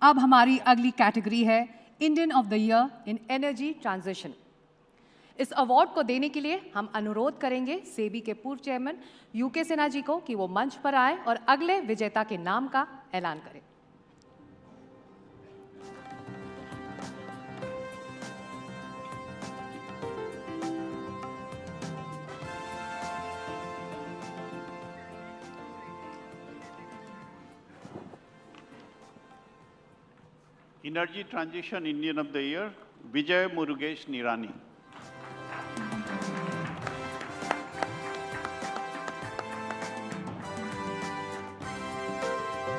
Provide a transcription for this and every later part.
अब हमारी अगली कैटेगरी है Indian of the year in energy transition. इस अवार्ड को देने के लिए हम अनुरोध करेंगे सेबी के पूर्व चेयरमैन यूके सिन्हा जी को कि वो मंच पर आए और अगले विजेता के नाम का ऐलान करें। Energy Transition Indian of the Year, Vijay Murugesh Nirani.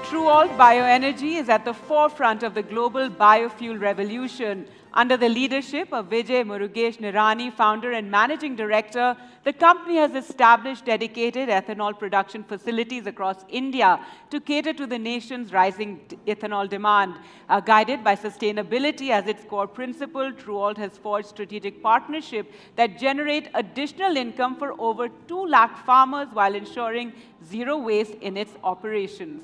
TruAlt Bioenergy is at the forefront of the global biofuel revolution. Under the leadership of Vijay Murugesh Nirani, founder and managing director, the company has established dedicated ethanol production facilities across India to cater to the nation's rising ethanol demand. Guided by sustainability as its core principle, TruAlt has forged strategic partnerships that generate additional income for over 2 lakh farmers while ensuring zero waste in its operations.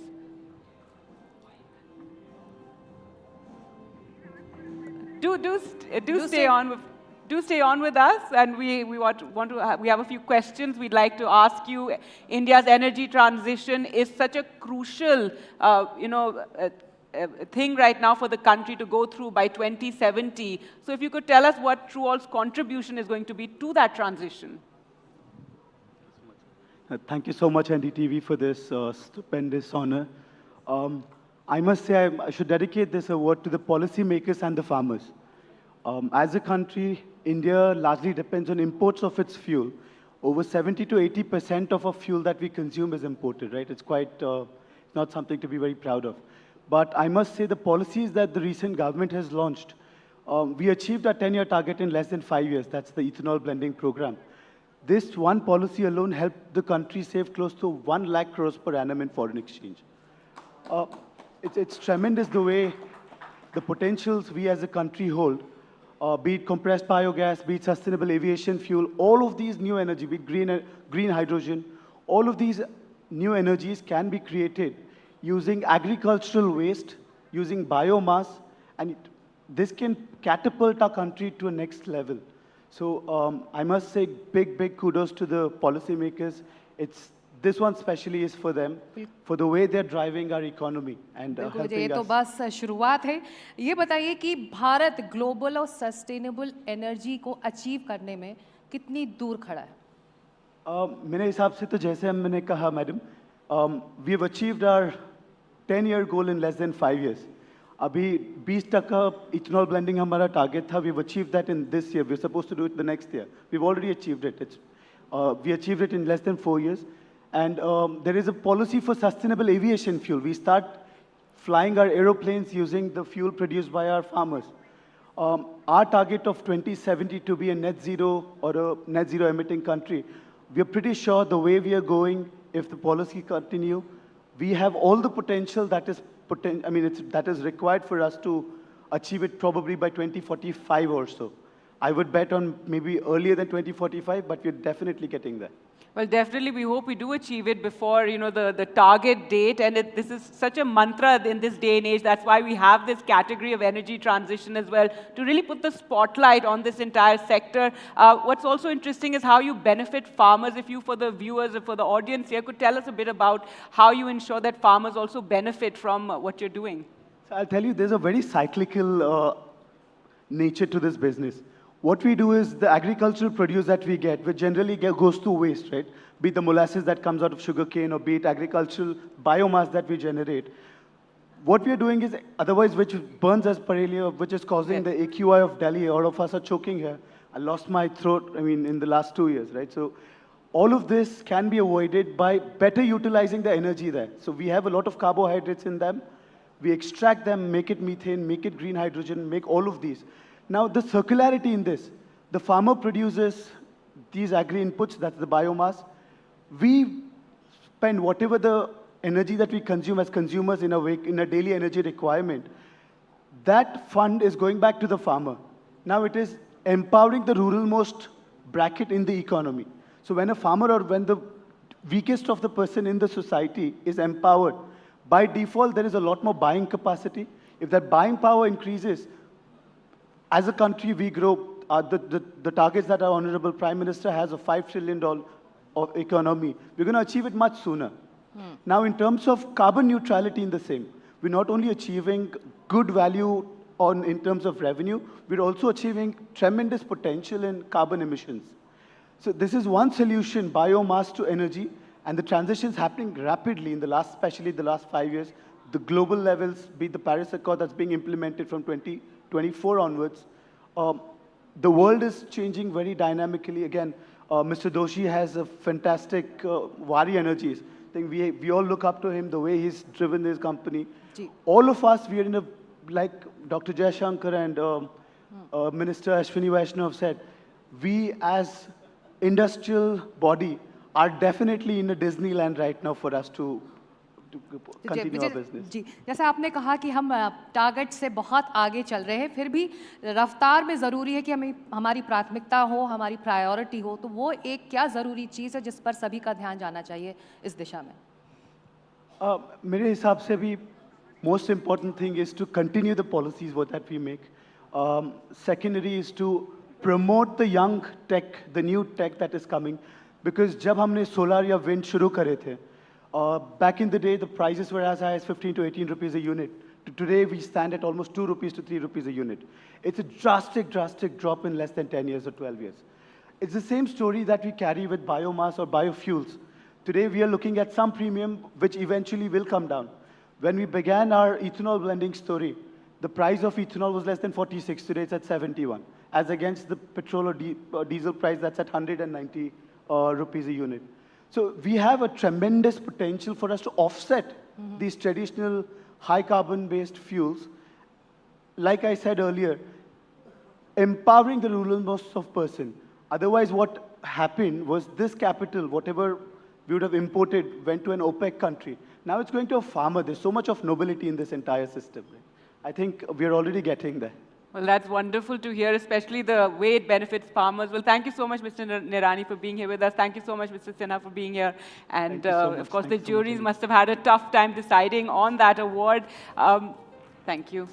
Do stay on with us, and we have a few questions we'd like to ask you. India's energy transition is such a crucial, thing right now for the country to go through by 2070. So, if you could tell us what TruAlt's contribution is going to be to that transition. Thank you so much, NDTV, for this stupendous honor. I must say I should dedicate this award to the policymakers and the farmers. As a country, India largely depends on imports of its fuel. Over 70 to 80% of our fuel that we consume is imported, right? It's quite not something to be very proud of. But I must say the policies that the recent government has launched, we achieved our 10-year target in less than 5 years. That's the ethanol blending program. This one policy alone helped the country save close to 1 lakh crores per annum in foreign exchange. It's tremendous the way the potentials we as a country hold, be it compressed biogas, be it sustainable aviation fuel, all of these new energy, be it green hydrogen, all of these new energies can be created using agricultural waste, using biomass, and this can catapult our country to a next level. So I must say big kudos to the policymakers. This one especially is for them, for the way they're driving our economy and helping us. ये तो बस शुरुआत है। ये बताइए कि Bharat global और sustainable energy को अचीव करने में कितनी दूर खड़ा है? मेरे हिसाब से तो जैसे मैंने कहा madam, we have achieved our 10-year goal in less than 5 years. अभी 20% ethanol blending हमारा target था. We've achieved that in this year. We're supposed to do it the next year. We've already achieved it. We achieved it in less than 4 years. And there is a policy for sustainable aviation fuel. We start flying our aeroplanes using the fuel produced by our farmers. Our target of 2070 to be a net zero or a net zero emitting country, we are pretty sure the way we are going, if the policy continue, we have all the potential that is required for us to achieve it probably by 2045 or so. I would bet on maybe earlier than 2045, but we're definitely getting there. Well, definitely, we hope we do achieve it before, the target date. And this is such a mantra in this day and age. That's why we have this category of energy transition as well, to really put the spotlight on this entire sector. What's also interesting is how you benefit farmers. If you, for the viewers, or for the audience here, could tell us a bit about how you ensure that farmers also benefit from what you're doing. So I'll tell you, there's a very cyclical nature to this business. What we do is the agricultural produce that we get, which generally goes to waste, right? Be it the molasses that comes out of sugarcane, or be it agricultural biomass that we generate. What we are doing is, otherwise, which burns as per earlier, which is causing the AQI of Delhi. All of us are choking here. I lost my throat, in the last 2 years, right? So all of this can be avoided by better utilizing the energy there. So we have a lot of carbohydrates in them. We extract them, make it methane, make it green hydrogen, make all of these. Now, the circularity in this, the farmer produces these agri inputs, that's the biomass. We spend whatever the energy that we consume as consumers in a daily energy requirement. That fund is going back to the farmer. Now, it is empowering the ruralmost bracket in the economy. So when a farmer or when the weakest of the person in the society is empowered by default, there is a lot more buying capacity. If that buying power increases, as a country, we grow. The targets that our Honorable Prime Minister has of $5 trillion of economy, we're going to achieve it much sooner. Now, in terms of carbon neutrality in the same, we're not only achieving good value in terms of revenue, we're also achieving tremendous potential in carbon emissions. So this is one solution, biomass to energy, and the transition is happening rapidly especially the last 5 years. The global levels, be it the Paris Accord that's being implemented from 2024 onwards, the world is changing very dynamically. Again, Mr. Doshi has a fantastic Vari Energies. I think we all look up to him, the way he's driven his company. All of us, we are in a, like Dr. Jayashankar and Minister Ashwini Vaishnav said, we as industrial body are definitely in a Disneyland right now for us to continue our business. जी, जैसे आपने कहा कि हम target से बहुत आगे चल रहे हैं, फिर भी रफ्तार में ज़रूरी है कि हमारी प्राथमिकता हो, हमारी प्रायोरिटी हो, तो वो एक क्या ज़रूरी चीज़ है जिस पर सभी का ध्यान जाना चाहिए इस दिशा में? मेरे हिसाब से भी most important thing is to continue the policies that we make. Secondary is to promote the young tech, the new tech that is coming, because जब हमने solar या wind शुरू करे थे, back in the day, the prices were as high as 15 to 18 rupees a unit. Today, we stand at almost 2 rupees to 3 rupees a unit. It's a drastic drop in less than 10 years or 12 years. It's the same story that we carry with biomass or biofuels. Today, we are looking at some premium, which eventually will come down. When we began our ethanol blending story, the price of ethanol was less than 46. Today, it's at 71, as against the petrol or diesel price that's at 190 rupees a unit. So we have a tremendous potential for us to offset these traditional high carbon-based fuels. Like I said earlier, empowering the rural-most of person. Otherwise, what happened was this capital, whatever we would have imported, went to an OPEC country. Now it's going to a farmer. There's so much of nobility in this entire system. I think we're already getting there. Well, that's wonderful to hear, especially the way it benefits farmers. Well, thank you so much, Mr. Nirani, for being here with us. Thank you so much, Mr. Sinha, for being here. And of course, the juries must have had a tough time deciding on that award. Thank you.